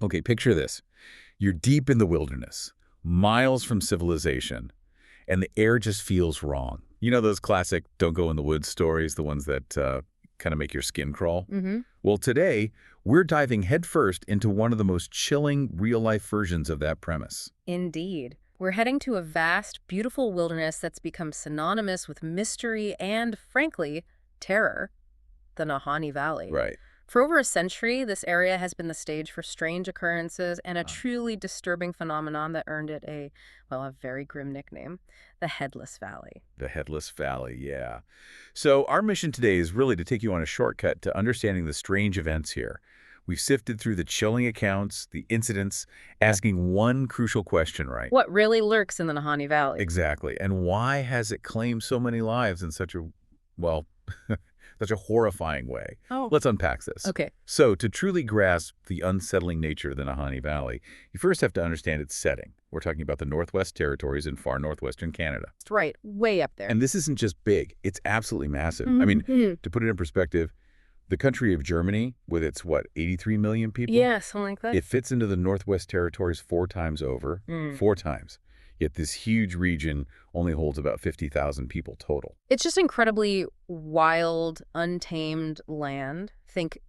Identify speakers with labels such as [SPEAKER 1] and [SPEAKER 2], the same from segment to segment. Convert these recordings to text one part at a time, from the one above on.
[SPEAKER 1] Okay, picture this. You're deep in the wilderness, miles from civilization, and the air just feels wrong. You know those classic don't go in the woods stories, the ones that kind of make your skin crawl?
[SPEAKER 2] Mm-hmm.
[SPEAKER 1] Well, today, we're diving headfirst into one of the most chilling real-life versions of that premise.
[SPEAKER 2] Indeed. We're heading to a vast, beautiful wilderness that's become synonymous with mystery and, frankly, terror, the Nahani Valley.
[SPEAKER 1] Right.
[SPEAKER 2] For over a century, this area has been the stage for strange occurrences and a truly disturbing phenomenon that earned it a very grim nickname, the Headless Valley.
[SPEAKER 1] The Headless Valley, yeah. So our mission today is really to take you on a shortcut to understanding the strange events here. We've sifted through the chilling accounts, the incidents, asking one crucial question, right?
[SPEAKER 2] What really lurks in the Nahani Valley?
[SPEAKER 1] Exactly. And why has it claimed so many lives in such a, well, such a horrifying way?
[SPEAKER 2] Oh,
[SPEAKER 1] Let's unpack this.
[SPEAKER 2] okay.
[SPEAKER 1] So to truly grasp the unsettling nature of the Nahani Valley, you first have to understand its setting. We're talking about the Northwest Territories in far northwestern Canada.
[SPEAKER 2] Right, way up there.
[SPEAKER 1] And this isn't just big, it's absolutely massive. I mean, to put it in perspective, the country of Germany, with its, 83 million people?
[SPEAKER 2] Yeah, something like that.
[SPEAKER 1] It fits into the Northwest Territories 4 times over, 4 times. Yet this huge region only holds about 50,000 people total.
[SPEAKER 2] It's just incredibly wild, untamed land. Think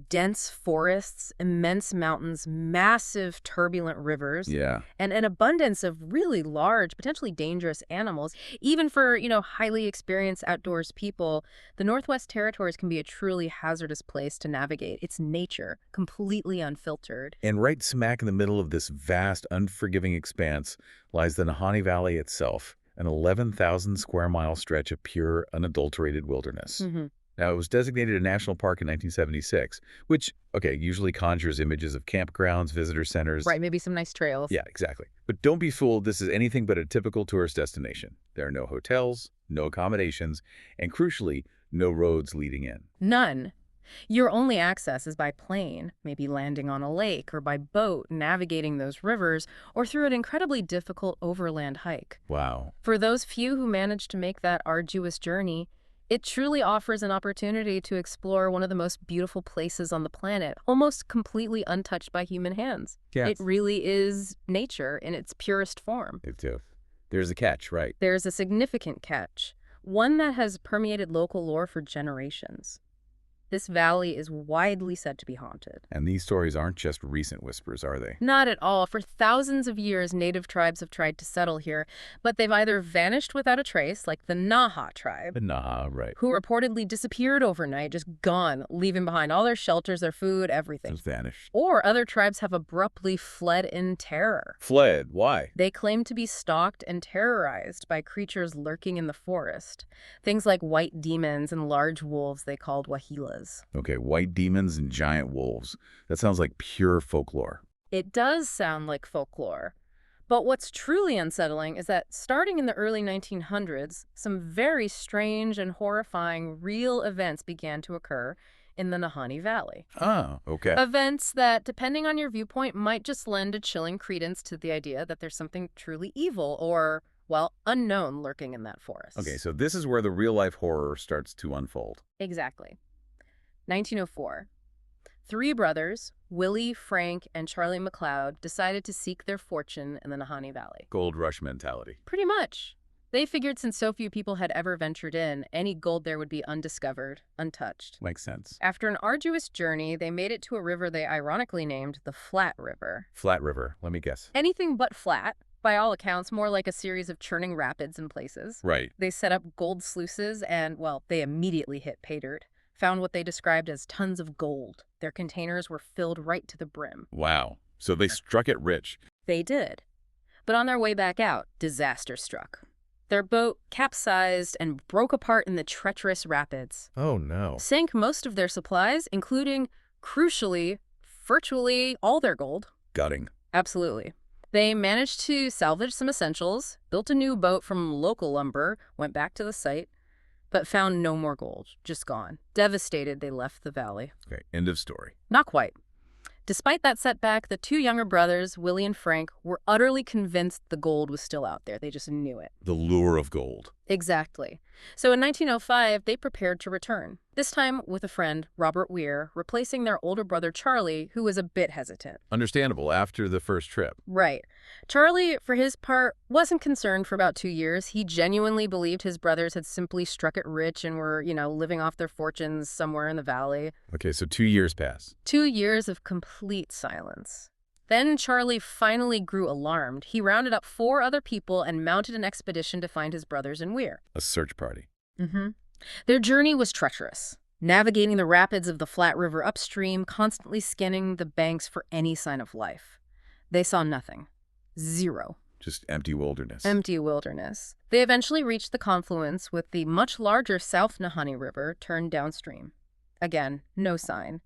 [SPEAKER 2] dense forests, immense mountains, massive turbulent rivers,
[SPEAKER 1] Yeah.
[SPEAKER 2] and an abundance of really large, potentially dangerous animals. Even for, highly experienced outdoors people, the Northwest Territories can be a truly hazardous place to navigate. It's nature, completely unfiltered.
[SPEAKER 1] And right smack in the middle of this vast, unforgiving expanse lies the Nahani Valley itself, an 11,000 square mile stretch of pure, unadulterated wilderness. Now, it was designated a national park in 1976, which, usually conjures images of campgrounds, visitor centers.
[SPEAKER 2] Right, maybe some nice trails.
[SPEAKER 1] Yeah, exactly. But don't be fooled, this is anything but a typical tourist destination. There are no hotels, no accommodations, and crucially, no roads leading in.
[SPEAKER 2] None. Your only access is by plane, maybe landing on a lake, or by boat, navigating those rivers, or through an incredibly difficult overland hike.
[SPEAKER 1] Wow.
[SPEAKER 2] For those few who manage to make that arduous journey, it truly offers an opportunity to explore one of the most beautiful places on the planet, almost completely untouched by human hands.
[SPEAKER 1] Yes.
[SPEAKER 2] It really is nature in its purest form.
[SPEAKER 1] There's a catch, right?
[SPEAKER 2] There's a significant catch, one that has permeated local lore for generations. This valley is widely said to be haunted.
[SPEAKER 1] And these stories aren't just recent whispers, are they?
[SPEAKER 2] Not at all. For thousands of years, native tribes have tried to settle here, but they've either vanished without a trace, like the Naha tribe,
[SPEAKER 1] The Naha, right.
[SPEAKER 2] who reportedly disappeared overnight, just gone, leaving behind all their shelters, their food, everything.
[SPEAKER 1] Just vanished.
[SPEAKER 2] Or other tribes have abruptly fled in terror.
[SPEAKER 1] Fled? Why?
[SPEAKER 2] They claim to be stalked and terrorized by creatures lurking in the forest. Things like white demons and large wolves they called wahilas.
[SPEAKER 1] Okay, white demons and giant wolves. That sounds like pure folklore.
[SPEAKER 2] It does sound like folklore. But what's truly unsettling is that starting in the early 1900s, some very strange and horrifying real events began to occur in the Nahani Valley.
[SPEAKER 1] Oh, okay.
[SPEAKER 2] Events that, depending on your viewpoint, might just lend a chilling credence to the idea that there's something truly evil or, unknown lurking in that forest.
[SPEAKER 1] Okay, so this is where the real-life horror starts to unfold.
[SPEAKER 2] Exactly. 1904. 3 brothers, Willie, Frank, and Charlie McLeod, decided to seek their fortune in the Nahani Valley.
[SPEAKER 1] Gold rush mentality.
[SPEAKER 2] Pretty much. They figured since so few people had ever ventured in, any gold there would be undiscovered, untouched.
[SPEAKER 1] Makes sense.
[SPEAKER 2] After an arduous journey, they made it to a river they ironically named the Flat River.
[SPEAKER 1] Flat River, let me guess.
[SPEAKER 2] Anything but flat. By all accounts, more like a series of churning rapids in places.
[SPEAKER 1] Right.
[SPEAKER 2] They set up gold sluices and, they immediately hit pay dirt. Found what they described as tons of gold. Their containers were filled right to the brim.
[SPEAKER 1] Wow. So they struck it rich.
[SPEAKER 2] They did. But on their way back out, disaster struck. Their boat capsized and broke apart in the treacherous rapids.
[SPEAKER 1] Oh, no.
[SPEAKER 2] Sank most of their supplies, including, crucially, virtually all their gold.
[SPEAKER 1] Gutting.
[SPEAKER 2] Absolutely. They managed to salvage some essentials, built a new boat from local lumber, went back to the site, but found no more gold, just gone. Devastated, they left the valley.
[SPEAKER 1] Okay, end of story.
[SPEAKER 2] Not quite. Despite that setback, the 2 younger brothers, Willie and Frank, were utterly convinced the gold was still out there. They just knew it.
[SPEAKER 1] The lure of gold.
[SPEAKER 2] Exactly. So in 1905, they prepared to return, this time with a friend, Robert Weir, replacing their older brother Charlie, who was a bit hesitant.
[SPEAKER 1] Understandable after the first trip.
[SPEAKER 2] Right. Charlie, for his part, wasn't concerned for about 2 years. He genuinely believed his brothers had simply struck it rich and were, living off their fortunes somewhere in the valley.
[SPEAKER 1] Okay, so 2 years pass.
[SPEAKER 2] 2 years of complete silence. Then Charlie finally grew alarmed. He rounded up 4 other people and mounted an expedition to find his brothers in Weir.
[SPEAKER 1] A search party.
[SPEAKER 2] Their journey was treacherous, navigating the rapids of the Flat River upstream, constantly scanning the banks for any sign of life. They saw nothing. Zero.
[SPEAKER 1] Just empty wilderness.
[SPEAKER 2] Empty wilderness. They eventually reached the confluence with the much larger South Nahani River turned downstream. Again, no sign.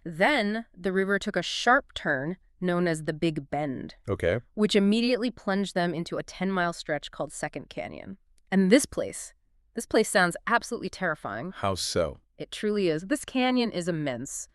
[SPEAKER 2] Then the river took a sharp turn known as the Big Bend,
[SPEAKER 1] Okay.
[SPEAKER 2] which immediately plunged them into a 10-mile stretch called Second Canyon. And this place sounds absolutely terrifying.
[SPEAKER 1] How so?
[SPEAKER 2] It truly is. This canyon is immense.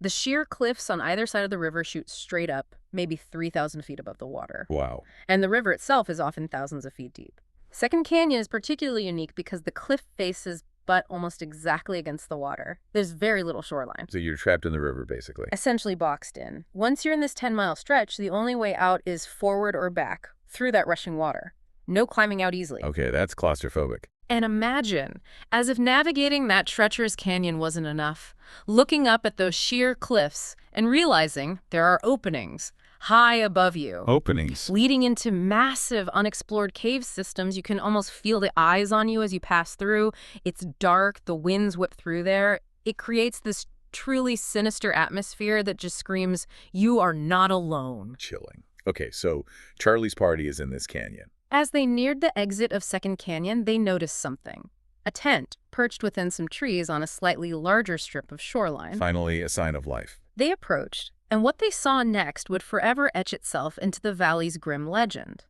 [SPEAKER 2] The sheer cliffs on either side of the river shoot straight up, maybe 3,000 feet above the water.
[SPEAKER 1] Wow.
[SPEAKER 2] And the river itself is often thousands of feet deep. Second Canyon is particularly unique because the cliff faces butt almost exactly against the water. There's very little shoreline.
[SPEAKER 1] So you're trapped in the river, basically.
[SPEAKER 2] Essentially boxed in. Once you're in this 10-mile stretch, the only way out is forward or back, through that rushing water. No climbing out easily.
[SPEAKER 1] Okay, that's claustrophobic.
[SPEAKER 2] And imagine, as if navigating that treacherous canyon wasn't enough, looking up at those sheer cliffs and realizing there are openings high above you.
[SPEAKER 1] Openings.
[SPEAKER 2] Leading into massive unexplored cave systems. You can almost feel the eyes on you as you pass through. It's dark, the winds whip through there. It creates this truly sinister atmosphere that just screams, you are not alone.
[SPEAKER 1] Chilling. Okay, so Charlie's party is in this canyon.
[SPEAKER 2] As they neared the exit of Second Canyon, they noticed something. A tent perched within some trees on a slightly larger strip of shoreline.
[SPEAKER 1] Finally, a sign of life.
[SPEAKER 2] They approached, and what they saw next would forever etch itself into the valley's grim legend.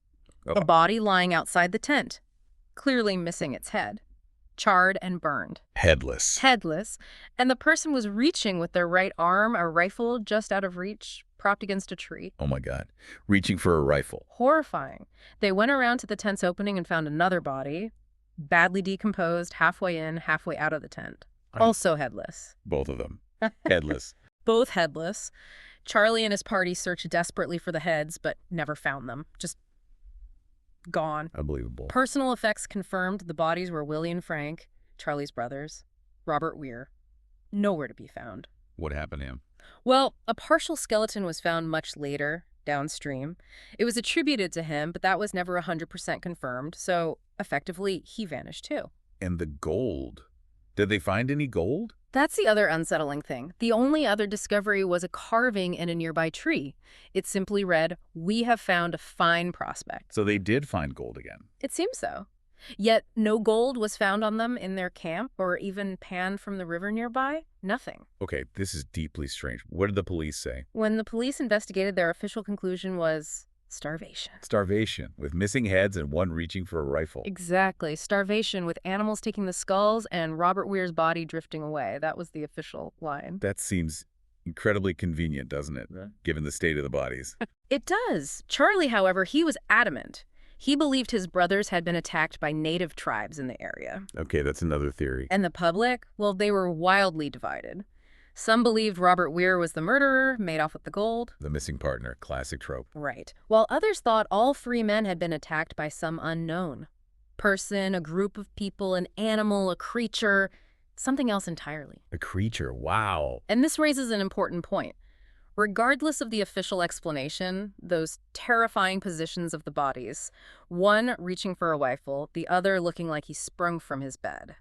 [SPEAKER 1] Oh.
[SPEAKER 2] A body lying outside the tent, clearly missing its head, charred and burned.
[SPEAKER 1] Headless.
[SPEAKER 2] Headless, and the person was reaching with their right arm, a rifle just out of reach, propped against a tree.
[SPEAKER 1] Oh my God. Reaching for a rifle.
[SPEAKER 2] Horrifying. They went around to the tent's opening and found another body, badly decomposed, halfway in, halfway out of the tent. Also headless.
[SPEAKER 1] Both of them. Headless.
[SPEAKER 2] Both headless. Charlie and his party searched desperately for the heads, but never found them. Just gone.
[SPEAKER 1] Unbelievable.
[SPEAKER 2] Personal effects confirmed the bodies were Willie and Frank, Charlie's brothers, Robert Weir. Nowhere to be found.
[SPEAKER 1] What happened to him?
[SPEAKER 2] Well, a partial skeleton was found much later, downstream. It was attributed to him, but that was never 100% confirmed, so effectively, he vanished too.
[SPEAKER 1] And the gold. Did they find any gold?
[SPEAKER 2] That's the other unsettling thing. The only other discovery was a carving in a nearby tree. It simply read, "We have found a fine prospect."
[SPEAKER 1] So they did find gold again.
[SPEAKER 2] It seems so. Yet no gold was found on them in their camp or even panned from the river nearby. Nothing.
[SPEAKER 1] Okay, this is deeply strange. What did the police say?
[SPEAKER 2] When the police investigated, their official conclusion was starvation.
[SPEAKER 1] Starvation, with missing heads and one reaching for a rifle.
[SPEAKER 2] Exactly. Starvation, with animals taking the skulls and Robert Weir's body drifting away. That was the official line.
[SPEAKER 1] That seems incredibly convenient, doesn't it? Given the state of the bodies.
[SPEAKER 2] It does. Charlie, however, he was adamant. He believed his brothers had been attacked by native tribes in the area.
[SPEAKER 1] Okay, that's another theory.
[SPEAKER 2] And the public? Well, they were wildly divided. Some believed Robert Weir was the murderer, made off with the gold.
[SPEAKER 1] The missing partner, classic trope.
[SPEAKER 2] Right. While others thought all 3 men had been attacked by some unknown person, a group of people, an animal, a creature, something else entirely.
[SPEAKER 1] A creature, wow.
[SPEAKER 2] And this raises an important point. Regardless of the official explanation, those terrifying positions of the bodies, one reaching for a rifle, the other looking like he sprung from his bed.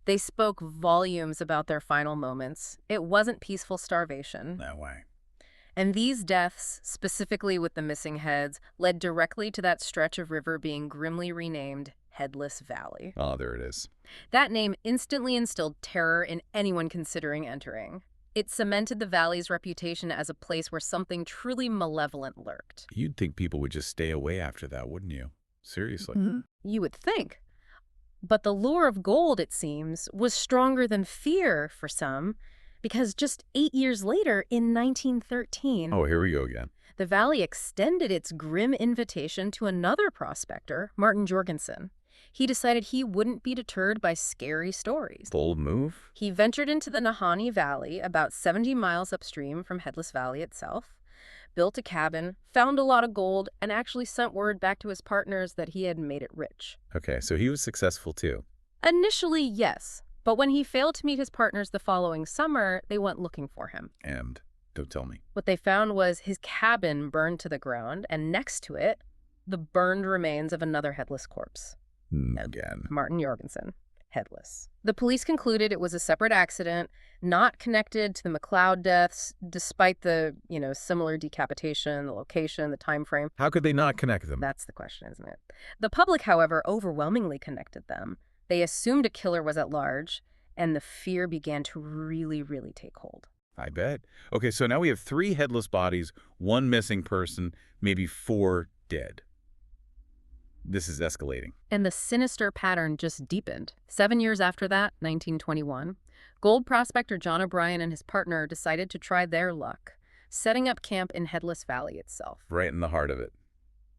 [SPEAKER 2] They spoke volumes about their final moments. It wasn't peaceful starvation.
[SPEAKER 1] No way.
[SPEAKER 2] And these deaths, specifically with the missing heads, led directly to that stretch of river being grimly renamed Headless Valley.
[SPEAKER 1] Oh, there it is.
[SPEAKER 2] That name instantly instilled terror in anyone considering entering. It cemented the valley's reputation as a place where something truly malevolent lurked.
[SPEAKER 1] You'd think people would just stay away after that, wouldn't you? Seriously.
[SPEAKER 2] You would think. But the lure of gold, it seems, was stronger than fear for some, because just 8 years later, in 1913,
[SPEAKER 1] Oh, here we go again.
[SPEAKER 2] the valley extended its grim invitation to another prospector, Martin Jorgensen. He decided he wouldn't be deterred by scary stories.
[SPEAKER 1] Bold move?
[SPEAKER 2] He ventured into the Nahani Valley, about 70 miles upstream from Headless Valley itself, built a cabin, found a lot of gold, and actually sent word back to his partners that he had made it rich.
[SPEAKER 1] Okay, so he was successful too.
[SPEAKER 2] Initially, yes, but when he failed to meet his partners the following summer, they went looking for him.
[SPEAKER 1] And don't tell me.
[SPEAKER 2] What they found was his cabin burned to the ground, and next to it, the burned remains of another headless corpse.
[SPEAKER 1] Again.
[SPEAKER 2] Martin Jorgensen, headless. The police concluded it was a separate accident, not connected to the McLeod deaths, despite the, similar decapitation, the location, the time frame.
[SPEAKER 1] How could they not connect them?
[SPEAKER 2] That's the question, isn't it? The public, however, overwhelmingly connected them. They assumed a killer was at large, and the fear began to really, really take hold.
[SPEAKER 1] I bet. Okay, so now we have 3 headless bodies, 1 missing person, maybe 4 dead. This is escalating.
[SPEAKER 2] And the sinister pattern just deepened. 7 years after that, 1921, gold prospector John O'Brien and his partner decided to try their luck, setting up camp in Headless Valley itself.
[SPEAKER 1] Right in the heart of it.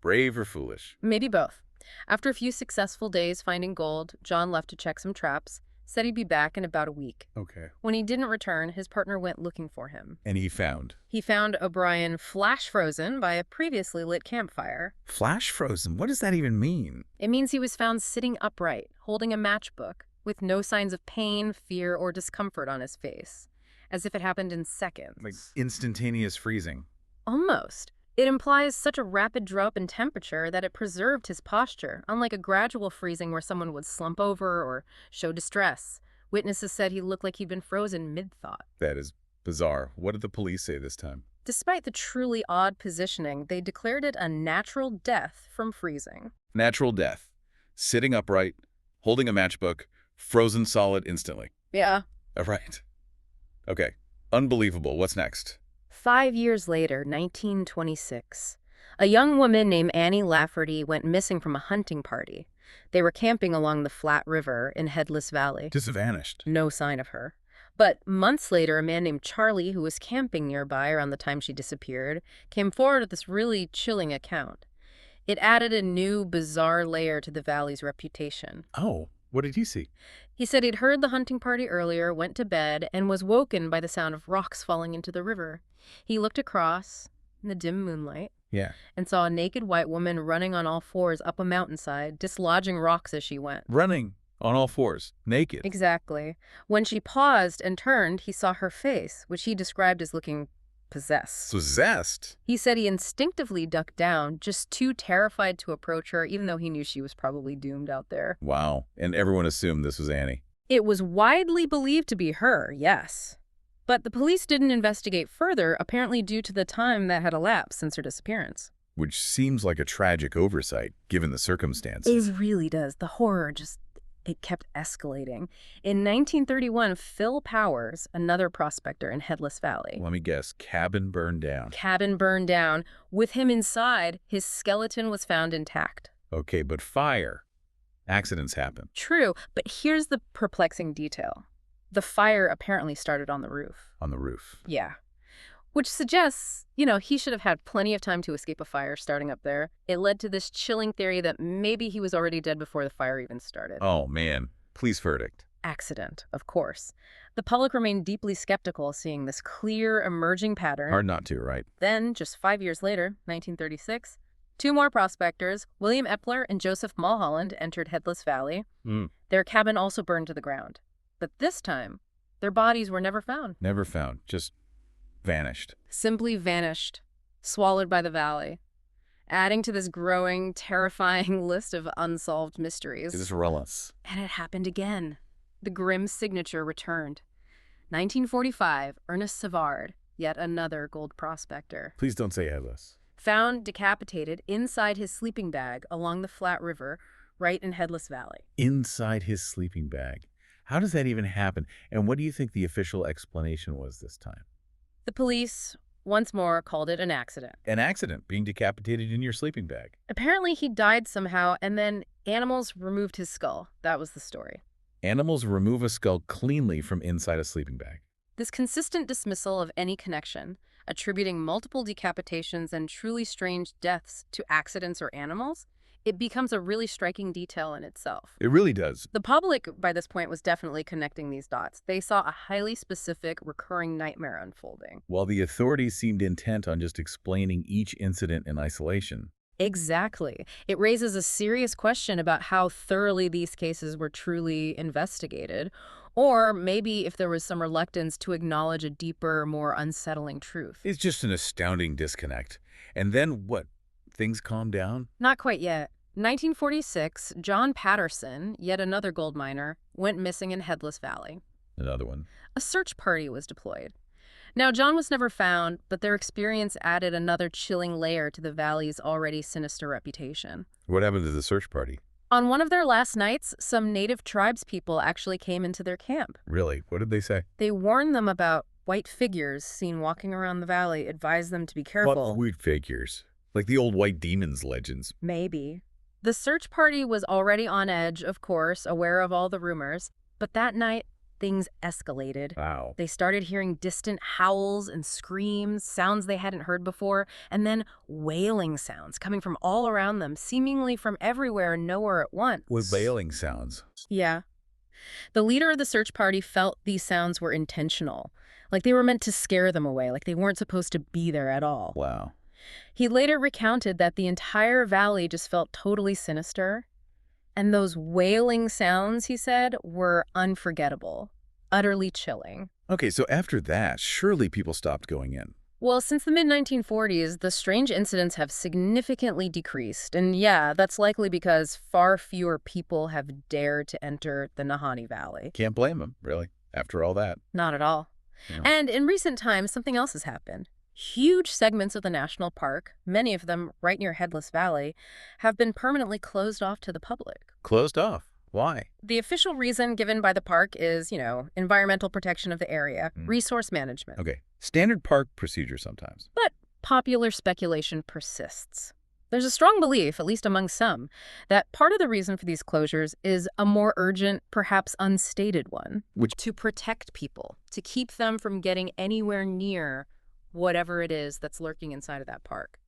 [SPEAKER 1] Brave or foolish?
[SPEAKER 2] Maybe both. After a few successful days finding gold, John left to check some traps, said he'd be back in about a week.
[SPEAKER 1] Okay.
[SPEAKER 2] When he didn't return, his partner went looking for him.
[SPEAKER 1] And he found?
[SPEAKER 2] He found O'Brien flash frozen by a previously lit campfire.
[SPEAKER 1] Flash frozen? What does that even mean?
[SPEAKER 2] It means he was found sitting upright, holding a matchbook, with no signs of pain, fear, or discomfort on his face, as if it happened in seconds.
[SPEAKER 1] Like instantaneous freezing.
[SPEAKER 2] Almost. It implies such a rapid drop in temperature that it preserved his posture, unlike a gradual freezing where someone would slump over or show distress. Witnesses said he looked like he'd been frozen mid-thought.
[SPEAKER 1] That is bizarre. What did the police say this time?
[SPEAKER 2] Despite the truly odd positioning, they declared it a natural death from freezing.
[SPEAKER 1] Natural death. Sitting upright, holding a matchbook, frozen solid instantly.
[SPEAKER 2] Yeah.
[SPEAKER 1] All right. Okay. Unbelievable. What's next?
[SPEAKER 2] 5 years later, 1926, a young woman named Annie Lafferty went missing from a hunting party. They were camping along the Flat River in Headless Valley.
[SPEAKER 1] Just vanished.
[SPEAKER 2] No sign of her. But months later, a man named Charlie, who was camping nearby around the time she disappeared, came forward with this really chilling account. It added a new, bizarre layer to the valley's reputation.
[SPEAKER 1] Oh, what did he see?
[SPEAKER 2] He said he'd heard the hunting party earlier, went to bed, and was woken by the sound of rocks falling into the river. He looked across in the dim moonlight and saw a naked white woman running on all fours up a mountainside, dislodging rocks as she went.
[SPEAKER 1] Running on all fours, naked.
[SPEAKER 2] Exactly. When she paused and turned, he saw her face, which he described as looking possessed.
[SPEAKER 1] Possessed?
[SPEAKER 2] He said he instinctively ducked down, just too terrified to approach her, even though he knew she was probably doomed out there.
[SPEAKER 1] Wow. And everyone assumed this was Annie.
[SPEAKER 2] It was widely believed to be her, yes. But the police didn't investigate further, apparently due to the time that had elapsed since her disappearance.
[SPEAKER 1] Which seems like a tragic oversight, given the circumstances.
[SPEAKER 2] It really does. The horror it kept escalating. In 1931, Phil Powers, another prospector in Headless Valley.
[SPEAKER 1] Let me guess, cabin burned down.
[SPEAKER 2] Cabin burned down. With him inside, his skeleton was found intact.
[SPEAKER 1] Okay, but fire. Accidents happen.
[SPEAKER 2] True, but here's the perplexing detail. The fire apparently started on the roof.
[SPEAKER 1] On the roof.
[SPEAKER 2] Yeah. Which suggests, he should have had plenty of time to escape a fire starting up there. It led to this chilling theory that maybe he was already dead before the fire even started.
[SPEAKER 1] Oh, man. Police verdict.
[SPEAKER 2] Accident, of course. The public remained deeply skeptical, seeing this clear, emerging pattern.
[SPEAKER 1] Hard not to, right?
[SPEAKER 2] Then, just 5 years later, 1936, 2 more prospectors, William Epler and Joseph Mulholland, entered Headless Valley. Their cabin also burned to the ground. But this time, their bodies were never found.
[SPEAKER 1] Never found. Just vanished.
[SPEAKER 2] Simply vanished, swallowed by the valley, adding to this growing, terrifying list of unsolved mysteries.
[SPEAKER 1] It is relentless.
[SPEAKER 2] And it happened again. The grim signature returned. 1945, Ernest Savard, yet another gold prospector.
[SPEAKER 1] Please don't say Headless.
[SPEAKER 2] Found decapitated inside his sleeping bag along the Flat River, right in Headless Valley.
[SPEAKER 1] Inside his sleeping bag. How does that even happen? And what do you think the official explanation was this time?
[SPEAKER 2] The police, once more, called it an accident.
[SPEAKER 1] An accident, being decapitated in your sleeping bag.
[SPEAKER 2] Apparently he died somehow, and then animals removed his skull. That was the story.
[SPEAKER 1] Animals remove a skull cleanly from inside a sleeping bag.
[SPEAKER 2] This consistent dismissal of any connection, attributing multiple decapitations and truly strange deaths to accidents or animals, It becomes a really striking detail in itself.
[SPEAKER 1] It really does.
[SPEAKER 2] The public, by this point, was definitely connecting these dots. They saw a highly specific, recurring nightmare unfolding.
[SPEAKER 1] While the authorities seemed intent on just explaining each incident in isolation.
[SPEAKER 2] Exactly. It raises a serious question about how thoroughly these cases were truly investigated, or maybe if there was some reluctance to acknowledge a deeper, more unsettling truth.
[SPEAKER 1] It's just an astounding disconnect. And then what? Things calm down?
[SPEAKER 2] Not quite yet. 1946, John Patterson, yet another gold miner, went missing in Headless Valley.
[SPEAKER 1] Another one.
[SPEAKER 2] A search party was deployed. Now, John was never found, but their experience added another chilling layer to the valley's already sinister reputation.
[SPEAKER 1] What happened to the search party?
[SPEAKER 2] On one of their last nights, some native tribespeople actually came into their camp.
[SPEAKER 1] Really? What did they say?
[SPEAKER 2] They warned them about white figures seen walking around the valley, advised them to be careful.
[SPEAKER 1] What weird figures? Like the old white demons legends.
[SPEAKER 2] Maybe. The search party was already on edge, of course, aware of all the rumors, but that night, things escalated.
[SPEAKER 1] Wow.
[SPEAKER 2] They started hearing distant howls and screams, sounds they hadn't heard before, and then wailing sounds coming from all around them, seemingly from everywhere and nowhere at once.
[SPEAKER 1] With wailing sounds.
[SPEAKER 2] Yeah. The leader of the search party felt these sounds were intentional, like they were meant to scare them away, like they weren't supposed to be there at all.
[SPEAKER 1] Wow.
[SPEAKER 2] He later recounted that the entire valley just felt totally sinister. And those wailing sounds, he said, were unforgettable, utterly chilling.
[SPEAKER 1] Okay, so after that, surely people stopped going in.
[SPEAKER 2] Well, since the mid-1940s, the strange incidents have significantly decreased. And yeah, that's likely because far fewer people have dared to enter the Nahani Valley.
[SPEAKER 1] Can't blame them, really, after all that.
[SPEAKER 2] Not at all.
[SPEAKER 1] Yeah.
[SPEAKER 2] And in recent times, something else has happened. Huge segments of the national park, many of them right near Headless Valley, have been permanently closed off to the public.
[SPEAKER 1] Closed off. Why?
[SPEAKER 2] The official reason given by the park is, environmental protection of the area, resource management.
[SPEAKER 1] Okay. Standard park procedure sometimes.
[SPEAKER 2] But popular speculation persists. There's a strong belief, at least among some, that part of the reason for these closures is a more urgent, perhaps unstated one. To protect people, to keep them from getting anywhere near whatever it is that's lurking inside of that park.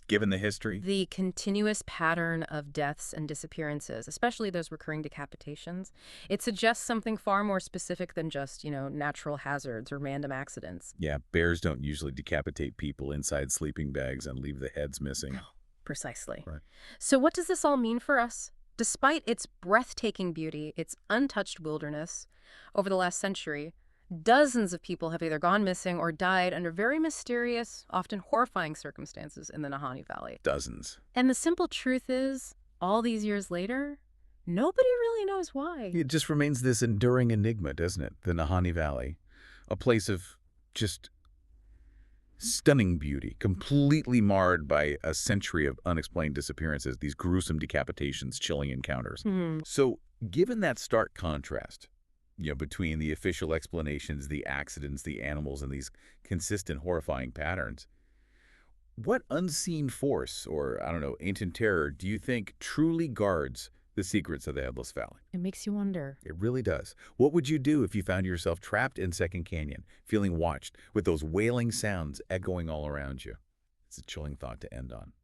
[SPEAKER 1] Given the history?
[SPEAKER 2] The continuous pattern of deaths and disappearances, especially those recurring decapitations, it suggests something far more specific than just, natural hazards or random accidents.
[SPEAKER 1] Yeah, bears don't usually decapitate people inside sleeping bags and leave the heads missing.
[SPEAKER 2] Precisely.
[SPEAKER 1] Right.
[SPEAKER 2] So what does this all mean for us? Despite its breathtaking beauty, its untouched wilderness, over the last century, dozens of people have either gone missing or died under very mysterious, often horrifying circumstances in the Nahani Valley.
[SPEAKER 1] Dozens.
[SPEAKER 2] And the simple truth is, all these years later, nobody really knows why.
[SPEAKER 1] It just remains this enduring enigma, doesn't it? The Nahani Valley. A place of just stunning beauty, completely marred by a century of unexplained disappearances, these gruesome decapitations, chilling encounters. So, given that stark contrast, between the official explanations, the accidents, the animals, and these consistent horrifying patterns, what unseen force or, ancient terror do you think truly guards the secrets of the Headless Valley?
[SPEAKER 2] It makes you wonder.
[SPEAKER 1] It really does. What would you do if you found yourself trapped in Second Canyon, feeling watched, with those wailing sounds echoing all around you? It's a chilling thought to end on.